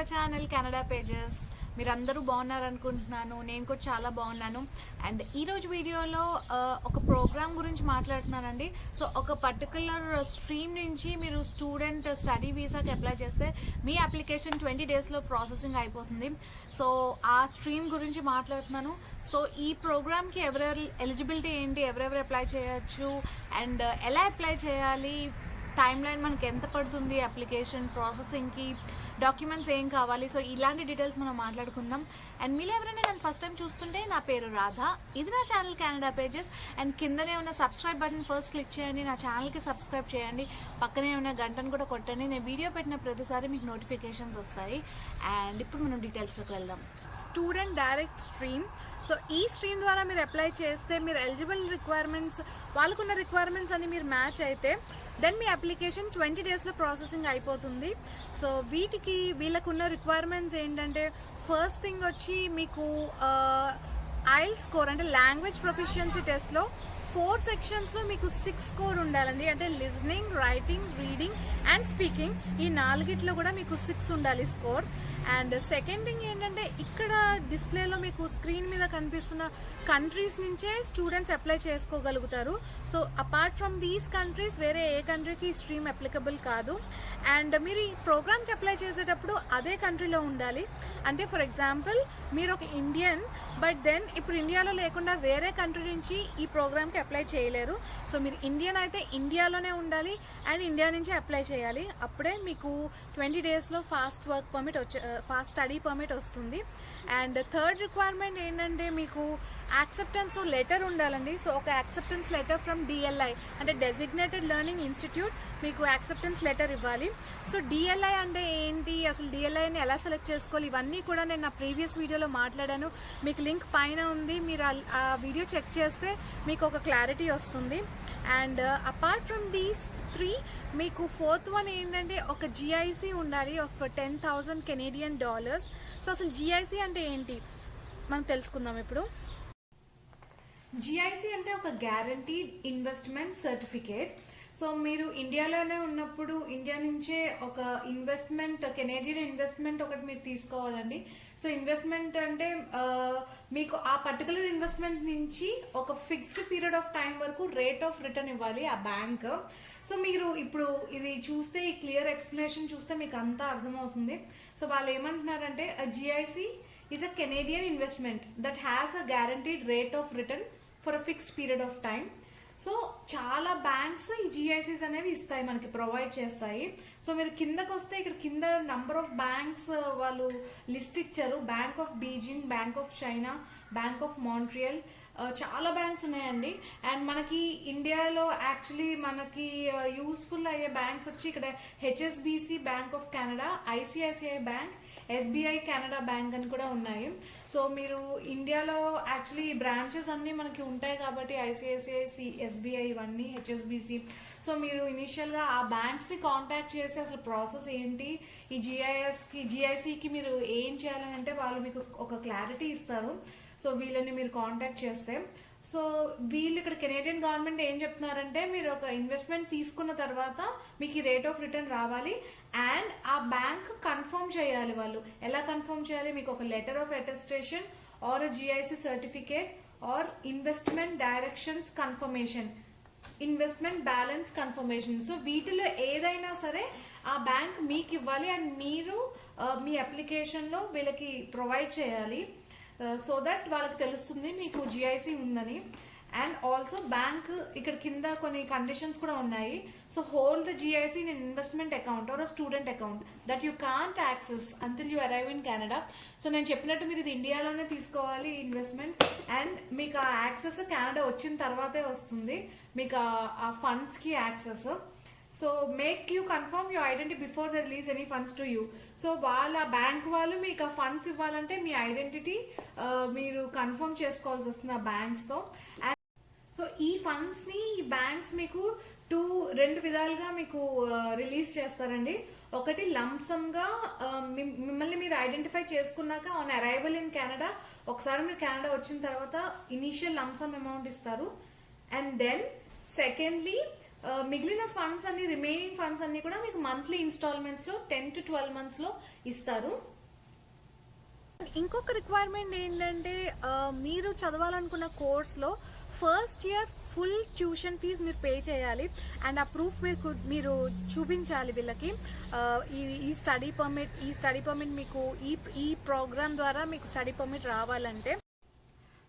Our channel Canada pages. మీరందరూ బాగున్నారు అనుకుంటున్నాను. నేను కూడా చాలా బాగున్నాను. అండ్ ఈరోజు వీడియోలో ఒక ప్రోగ్రామ్ గురించి మాట్లాడుతున్నానండి. సో ఒక పర్టికులర్ స్ట్రీమ్ నుంచి మీరు స్టూడెంట్ స్టడీ వీసాకి అప్లై చేస్తే మీ అప్లికేషన్ 20 డేస్లో ప్రాసెసింగ్ అయిపోతుంది. సో ఆ స్ట్రీమ్ గురించి మాట్లాడుతున్నాను. సో ఈ ప్రోగ్రామ్కి ఎవరెవరు ఎలిజిబిలిటీ ఏంటి, ఎవరెవరు అప్లై చేయొచ్చు అండ్ ఎలా అప్లై చేయాలి, టైం లైన్ మనకి ఎంత పడుతుంది అప్లికేషన్ ప్రాసెసింగ్కి, డాక్యుమెంట్స్ ఏం కావాలి, సో ఇలాంటి డీటెయిల్స్ మనం మాట్లాడుకుందాం. అండ్ మీరు ఎవరైనా నేను ఫస్ట్ టైం చూస్తుంటే నా పేరు రాధా, ఇది నా ఛానల్ కెనడా పేజెస్. అండ్ కిందనే ఉన్న సబ్స్క్రైబ్ బటన్ ఫస్ట్ క్లిక్ చేయండి, నా ఛానల్కి సబ్స్క్రైబ్ చేయండి, పక్కనే ఉన్న గంటను కూడా కొట్టండి. నేను వీడియో పెట్టిన ప్రతిసారి మీకు నోటిఫికేషన్స్ వస్తాయి. అండ్ ఇప్పుడు మనం డీటెయిల్స్లోకి వెళ్దాం. Student direct stream. సో ఈ స్ట్రీమ్ ద్వారా మీరు అప్లై చేస్తే మీరు ఎలిజిబుల్ రిక్వైర్మెంట్స్, వాళ్ళకున్న రిక్వైర్మెంట్స్ అన్ని మీరు మ్యాచ్ అయితే దెన్ మీ అప్లికేషన్ 20 డేస్లో ప్రాసెసింగ్ అయిపోతుంది. సో వీళ్ళకున్న రిక్వైర్మెంట్స్ ఏంటంటే, ఫస్ట్ థింగ్ వచ్చి మీకు ఐఎల్టీఎస్ స్కోర్ అంటే లాంగ్వేజ్ ప్రొఫిషియన్సీ టెస్ట్లో 4 సెక్షన్స్లో మీకు 6 స్కోర్ ఉండాలండి. అంటే listening, writing, reading and speaking, ఈ 4గిట్లో కూడా మీకు 6 ఉండాలి స్కోర్. అండ్ సెకండ్ థింగ్ ఏంటంటే, ఇక్కడ డిస్ప్లేలో మీకు స్క్రీన్ మీద కనిపిస్తున్న కంట్రీస్ నుంచే స్టూడెంట్స్ అప్లై చేసుకోగలుగుతారు. So apart from these countries వేరే ఏ కంట్రీకి స్ట్రీమ్ అప్లికబుల్ కాదు. అండ్ మీరు ఈ ప్రోగ్రామ్కి అప్లై చేసేటప్పుడు అదే కంట్రీలో ఉండాలి. అంటే ఫర్ ఎగ్జాంపుల్ మీరు ఒక ఇండియన్, బట్ దెన్ ఇప్పుడు ఇండియాలో లేకుండా వేరే కంట్రీ నుంచి ఈ ప్రోగ్రామ్కి అప్లై చేయలేరు. సో మీరు ఇండియన్ అయితే ఇండియాలోనే ఉండాలి అండ్ ఇండియా నుంచి అప్లై చేయాలి. అప్పుడే మీకు 20 డేస్లో ఫాస్ట్ స్టడీ పర్మిట్ వస్తుంది. అండ్ థర్డ్ రిక్వైర్మెంట్ ఏంటంటే, మీకు యాక్సెప్టెన్స్ లెటర్ ఉండాలండి. సో ఒక యాక్సెప్టెన్స్ లెటర్ ఫ్రమ్ డిఎల్ఐ అంటే డెసిగ్నేటెడ్ లెర్నింగ్ ఇన్స్టిట్యూట్ మీకు యాక్సెప్టెన్స్ లెటర్ ఇవ్వాలి. సో డిఎల్ఐ అంటే ఏంటి, అసలు డిఎల్ఐని ఎలా సెలెక్ట్ చేసుకోవాలి, ఇవన్నీ కూడా నేను నా ప్రీవియస్ వీడియోలో మాట్లాడాను. మీకు లింక్ పైన ఉంది, మీరు ఆ వీడియో చెక్ చేస్తే మీకు ఒక క్లారిటీ వస్తుంది. అండ్ అపార్ట్ ఫ్రమ్ దీస్ 3 మీకు ఫోర్త్ వన్ ఏంటంటే, ఒక జిఐసి ఉండాలి ఆఫ్ $10,000 కెనేడియన్ డాలర్స్. సో అసలు జిఐసి అంటే ఏంటి మనం తెలుసుకుందాం ఇప్పుడు. జిఐసి అంటే ఒక గ్యారంటీడ్ ఇన్వెస్ట్మెంట్ సర్టిఫికేట్. సో మీరు ఇండియాలోనే ఉన్నప్పుడు ఇండియా నుంచే ఒక ఇన్వెస్ట్మెంట్, కెనేడియన్ ఇన్వెస్ట్మెంట్ ఒకటి మీరు తీసుకోవాలండి. సో ఇన్వెస్ట్మెంట్ అంటే మీకు ఆ పర్టికులర్ ఇన్వెస్ట్మెంట్ నుంచి ఒక ఫిక్స్డ్ పీరియడ్ ఆఫ్ టైం వరకు రేట్ ఆఫ్ రిటర్న్ ఇవ్వాలి ఆ బ్యాంక్. సో మీరు ఇప్పుడు ఇది చూస్తే, ఈ క్లియర్ ఎక్స్ప్లెనేషన్ చూస్తే మీకు అంతా అర్థమవుతుంది. సో వాళ్ళు ఏమంటున్నారంటే, GIC is a Canadian investment that has a guaranteed rate of return for a fixed period of time. So చాలా బ్యాంక్స్ ఈ జిఐసిస్ అనేవి ఇస్తాయి, మనకి ప్రొవైడ్ చేస్తాయి. సో మీరు కిందకు వస్తే, ఇక్కడ కింద నంబర్ ఆఫ్ బ్యాంక్స్ వాళ్ళు లిస్ట్ ఇచ్చారు. Bank of Beijing, bank of China, bank of Montreal, చాలా బ్యాంక్స్ ఉన్నాయండి. అండ్ మనకి ఇండియాలో యాక్చువల్లీ మనకి యూస్ఫుల్ అయ్యే బ్యాంక్స్ వచ్చి ఇక్కడ HSBC, bank of Canada, ICICI bank, SBI Canada bank అని కూడా ఉన్నాయి. సో మీరు ఇండియాలో యాక్చువల్లీ బ్రాంచెస్ అన్నీ మనకి ఉంటాయి కాబట్టి ఐసిఐసిఐ, ఎస్బీఐ, ఇవన్నీ హెచ్ఎస్బిసి. సో మీరు ఇనిషియల్గా ఆ బ్యాంక్స్ని కాంటాక్ట్ చేసి అసలు ప్రాసెస్ ఏంటి, ఈ జిఐసికి మీరు ఏం చేయాలని అంటే వాళ్ళు మీకు ఒక క్లారిటీ ఇస్తారు. సో వీళ్ళని మీరు కాంటాక్ట్ చేస్తే, సో వీళ్ళు ఇక్కడ కెనేడియన్ గవర్నమెంట్ ఏం చెప్తున్నారంటే, మీరు ఒక ఇన్వెస్ట్మెంట్ తీసుకున్న తర్వాత మీకు ఈ రేట్ ఆఫ్ రిటర్న్ రావాలి అండ్ ఆ బ్యాంక్ కన్ఫర్మ్ చేయాలి. వాళ్ళు ఎలా కన్ఫర్మ్ చేయాలి, మీకు ఒక letter of attestation or GIC certificate or investment directions confirmation, investment balance confirmation. So వీటిలో ఏదైనా సరే ఆ బ్యాంక్ మీకు ఇవ్వాలి అండ్ మీరు మీ అప్లికేషన్లో వీళ్ళకి ప్రొవైడ్ చేయాలి. సో దట్ వాళ్ళకి తెలుస్తుంది మీకు జిఐసి ఉందని. అండ్ ఆల్సో బ్యాంక్ ఇక్కడ కింద కొన్ని కండిషన్స్ కూడా ఉన్నాయి. So hold the GIC in investment account or student account that you can't access until you arrive in Canada. So నేను చెప్పినట్టు మీరు ఇది ఇండియాలోనే తీసుకోవాలి ఇన్వెస్ట్మెంట్, అండ్ మీకు ఆ యాక్సెస్ కెనడా వచ్చిన తర్వాతే వస్తుంది మీకు ఆ ఫండ్స్కి access. So make you confirm your identity before the release any funds to you. So వాళ్ళ బ్యాంక్ వాళ్ళు మీకు ఆ ఫండ్స్ ఇవ్వాలంటే మీ ఐడెంటిటీ మీరు కన్ఫర్మ్ చేసుకోవాల్సి వస్తుంది ఆ బ్యాంక్స్తో. అండ్ సో ఈ ఫండ్స్ని ఈ బ్యాంక్స్ మీకు 2 విధాలుగా మీకు రిలీజ్ చేస్తారండి. ఒకటి లంసమ్గా మిమ్మల్ని మీరు ఐడెంటిఫై చేసుకున్నాక ఆన్ అరైవల్ ఇన్ కెనడా, ఒకసారి మీరు కెనడా వచ్చిన తర్వాత ఇనీషియల్ లంసమ్ అమౌంట్ ఇస్తారు. అండ్ దెన్ సెకండ్లీ మిగిలిన ఫండ్స్ అన్ని, రిమైనింగ్ ఫండ్స్ అన్ని కూడా మీకు మంత్లీ ఇన్స్టాల్మెంట్స్లో 10 to 12 monthsలో ఇస్తారు. ఇంకొక రిక్వైర్మెంట్ ఏంటంటే మీరు చదవాలనుకున్న కోర్స్లో first year full tuition fees మీరు పే చేయాలి అండ్ ఆ ప్రూఫ్ మీరు చూపించాలి వీళ్ళకి. ఈ స్టడీ పర్మిట్ మీకు ఈ ప్రోగ్రామ్ ద్వారా మీకు స్టడీ పర్మిట్ రావాలంటే.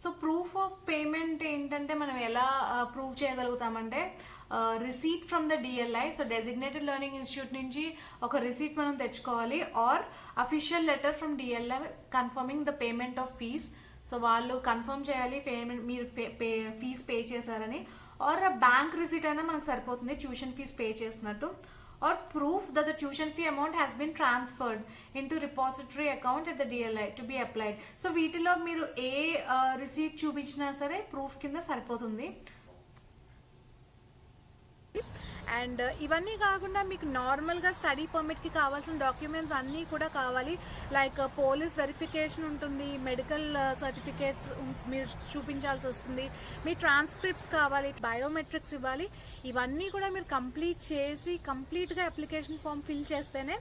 సో ప్రూఫ్ ఆఫ్ పేమెంట్ ఏంటంటే మనం ఎలా ప్రూవ్ చేయగలుగుతామంటే receipt from the DLI, so designated learning institute నుంచి ఒక రిసీట్ మనం తెచ్చుకోవాలి, or official letter from DLI confirming the payment of fees. So వాళ్ళు కన్ఫర్మ్ చేయాలి పేమెంట్ మీరు ఫీజ్ పే చేశారని, ఆర్ బ్యాంక్ రిసీట్ అయినా మనకు సరిపోతుంది ట్యూషన్ ఫీజ్ పే చేసినట్టు, or proof that the tuition fee amount has been transferred into repository account at the DLI to be applied. So వీటిలో మీరు ఏ రిసీట్ చూపించినా సరే ప్రూఫ్ కింద సరిపోతుంది. అండ్ ఇవన్నీ కాకుండా మీకు నార్మల్గా స్టడీ పర్మిట్కి కావాల్సిన డాక్యుమెంట్స్ అన్నీ కూడా కావాలి. లైక్ పోలీస్ వెరిఫికేషన్ ఉంటుంది, మెడికల్ సర్టిఫికేట్స్ మీరు చూపించాల్సి వస్తుంది, మీ ట్రాన్స్క్రిప్ట్స్ కావాలి, బయోమెట్రిక్స్ ఇవ్వాలి. ఇవన్నీ కూడా మీరు కంప్లీట్ చేసి కంప్లీట్గా అప్లికేషన్ ఫామ్ ఫిల్ చేస్తేనే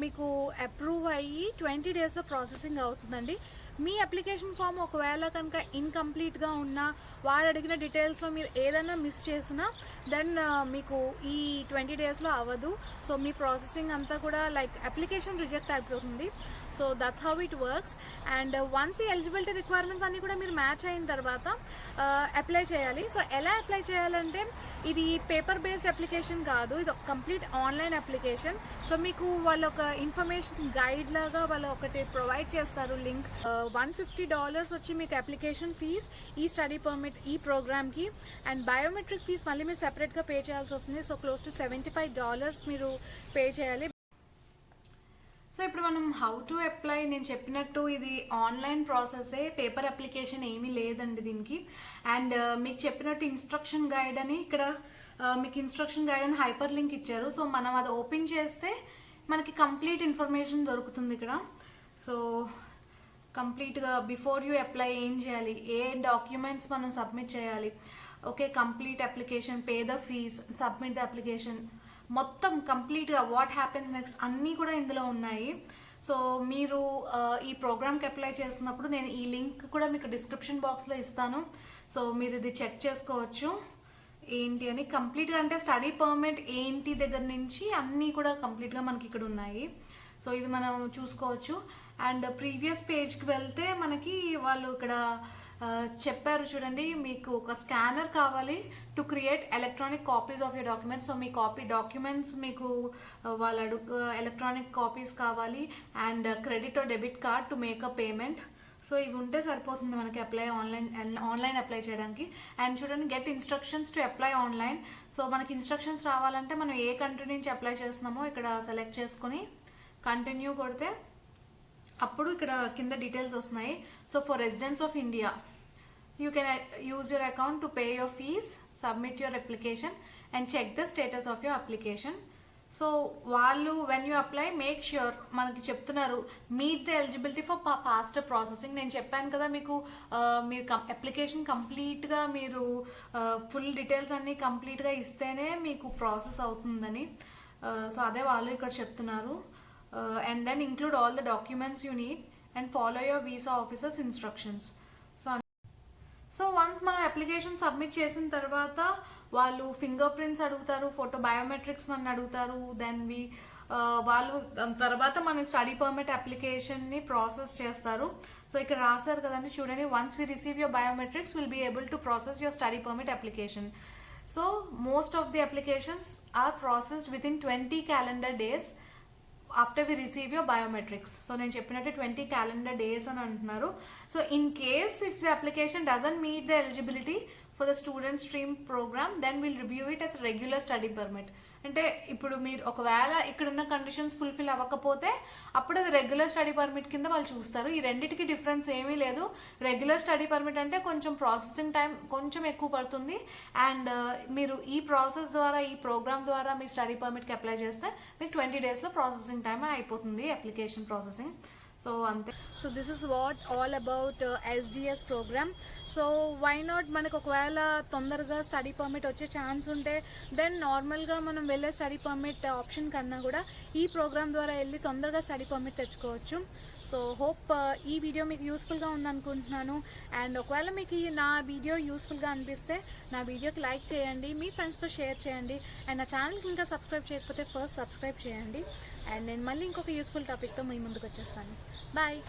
మీకు అప్రూవ్ అయ్యి 20 daysలో ప్రాసెసింగ్ అవుతుందండి. మీ అప్లికేషన్ ఫామ్ ఒకవేళ కనుక ఇన్కంప్లీట్గా ఉన్నా, వాడు అడిగిన డీటెయిల్స్లో మీరు ఏదైనా మిస్ చేసినా దెన్ మీకు ఈ 20 daysలో అవ్వదు. సో మీ ప్రాసెసింగ్ అంతా కూడా లైక్ అప్లికేషన్ రిజెక్ట్ అయిపోతుంది. So that's how it works. And once ఈ ఎలిజిబిలిటీ రిక్వైర్మెంట్స్ అన్నీ కూడా మీరు మ్యాచ్ అయిన తర్వాత అప్లై చేయాలి. సో ఎలా అప్లై చేయాలంటే ఇది పేపర్ బేస్డ్ అప్లికేషన్ కాదు, ఇది కంప్లీట్ ఆన్లైన్ అప్లికేషన్. సో మీకు వాళ్ళు ఒక ఇన్ఫర్మేషన్ గైడ్ లాగా వాళ్ళు ఒకటి ప్రొవైడ్ చేస్తారు లింక్. $150 వచ్చి మీకు అప్లికేషన్ ఫీజ్ ఈ స్టడీ పర్మిట్ ఈ ప్రోగ్రామ్కి, అండ్ బయోమెట్రిక్ ఫీజ్ మళ్ళీ మీరు సెపరేట్గా పే చేయాల్సి వస్తుంది. సో క్లోజ్ టు $75 మీరు పే చేయాలి. సో ఇప్పుడు మనం హౌ టు అప్లై, నేను చెప్పినట్టు ఇది ఆన్లైన్ ప్రాసెసే, పేపర్ అప్లికేషన్ ఏమీ లేదండి దీనికి. అండ్ మీకు చెప్పినట్టు ఇన్స్ట్రక్షన్ గైడ్ అని ఇక్కడ మీకు ఇన్స్ట్రక్షన్ గైడ్ అని హైపర్ లింక్ ఇచ్చారు. సో మనం అది ఓపెన్ చేస్తే మనకి కంప్లీట్ ఇన్ఫర్మేషన్ దొరుకుతుంది ఇక్కడ. సో కంప్లీట్గా బిఫోర్ యూ అప్లై ఏం చేయాలి, ఏ డాక్యుమెంట్స్ మనం సబ్మిట్ చేయాలి, okay complete application, pay the fee, submit the application, మొత్తం కంప్లీట్గా వాట్ హ్యాపెన్స్ నెక్స్ట్ అన్నీ కూడా ఇందులో ఉన్నాయి. సో మీరు ఈ ప్రోగ్రామ్కి అప్లై చేస్తున్నప్పుడు నేను ఈ లింక్ కూడా మీకు డిస్క్రిప్షన్ బాక్స్లో ఇస్తాను. సో మీరు ఇది చెక్ చేసుకోవచ్చు ఏంటి అని. కంప్లీట్గా అంటే స్టడీ పర్మిట్ ఏంటి దగ్గర నుంచి అన్నీ కూడా కంప్లీట్గా మనకి ఇక్కడ ఉన్నాయి. సో ఇది మనం చూసుకోవచ్చు. అండ్ ప్రీవియస్ పేజ్కి వెళ్తే మనకి వాళ్ళు ఇక్కడ చెప్పారు చూడండి, మీకు ఒక స్కానర్ కావాలి to create electronic copies of your documents. So మీ డాక్యుమెంట్స్ మీకు వాళ్ళు ఎలక్ట్రానిక్ కాపీస్ కావాలి, and credit or debit card to make a payment. So ఇవి ఉంటే సరిపోతుంది మనకి ఆన్లైన్ అప్లై చేయడానికి. అండ్ చూడండి get instructions to apply online. So మనకి ఇన్స్ట్రక్షన్స్ రావాలంటే మనం ఏ కంట్రీ నుంచి అప్లై చేస్తున్నామో ఇక్కడ సెలెక్ట్ చేసుకుని కంటిన్యూ కొడితే అప్పుడు ఇక్కడ కింద డీటెయిల్స్ వస్తున్నాయి. So for residents of India you can use your account to pay your fees, submit your application and check the status of your application. So వాళ్ళు when you apply make sure మనకి చెప్తున్నారు meet the eligibility for faster processing. నేను చెప్పాను కదా మీకు మీరు application కంప్లీట్గా మీరు ఫుల్ డీటెయిల్స్ అన్నీ కంప్లీట్గా ఇస్తేనే మీకు ప్రాసెస్ అవుతుందని. సో అదే వాళ్ళు ఇక్కడ చెప్తున్నారు. And then include all the documents you need and follow your visa officers instructions. So once మనం అప్లికేషన్ సబ్మిట్ చేసిన తర్వాత వాళ్ళు ఫింగర్ ప్రింట్స్ అడుగుతారు, ఫోటో బయోమెట్రిక్స్ మన అడుగుతారు. దెన్ వాళ్ళు తర్వాత మన స్టడీ పర్మిట్ అప్లికేషన్ని ప్రాసెస్ చేస్తారు. సో ఇక్కడ రాశారు కదండి చూడండి, once we receive your biometrics will be able to process your study permit application. So most of the applications are processed with in 20 calendar days after we receive your biometrics. So నేను చెప్పినట్టు 20 calendar days అని అంటున్నారు. So in case if the application doesn't meet the eligibility for the student stream program then will review it as regular study permit. అంటే ఇప్పుడు మీరు ఒకవేళ ఇక్కడున్న conditions fulfil అవ్వకపోతే అప్పుడు అది రెగ్యులర్ స్టడీ పర్మిట్ కింద వాళ్ళు చూస్తారు. ఈ రెండింటికి డిఫరెన్స్ ఏమీ లేదు. రెగ్యులర్ స్టడీ పర్మిట్ అంటే కొంచెం ప్రాసెసింగ్ టైం కొంచెం ఎక్కువ పడుతుంది. అండ్ మీరు ఈ ప్రాసెస్ ద్వారా ఈ ప్రోగ్రామ్ ద్వారా మీ స్టడీ పర్మిట్కి అప్లై చేస్తే మీకు 20 daysలో ప్రాసెసింగ్ టైం అయిపోతుంది అప్లికేషన్ ప్రాసెసింగ్. సో అంతే. So this is what all about SDS program. So why not మనకు ఒకవేళ తొందరగా స్టడీ పర్మిట్ వచ్చే ఛాన్స్ ఉంటే దెన్ నార్మల్గా మనం వెళ్ళే స్టడీ పర్మిట్ ఆప్షన్ కన్నా కూడా ఈ ప్రోగ్రామ్ ద్వారా వెళ్ళి తొందరగా స్టడీ పర్మిట్ తెచ్చుకోవచ్చు. సో హోప్ ఈ వీడియో మీకు యూస్ఫుల్గా ఉందనుకుంటున్నాను. అండ్ ఒకవేళ మీకు నా వీడియో యూస్ఫుల్గా అనిపిస్తే నా వీడియోకి లైక్ చేయండి, మీ ఫ్రెండ్స్తో షేర్ చేయండి. అండ్ నా ఛానల్కి ఇంకా సబ్స్క్రైబ్ చేయకపోతే ఫస్ట్ సబ్స్క్రైబ్ చేయండి. అండ్ నేను మళ్ళీ ఇంకొక యూస్ఫుల్ టాపిక్తో మీ ముందుకు వచ్చేస్తాను. బాయ్.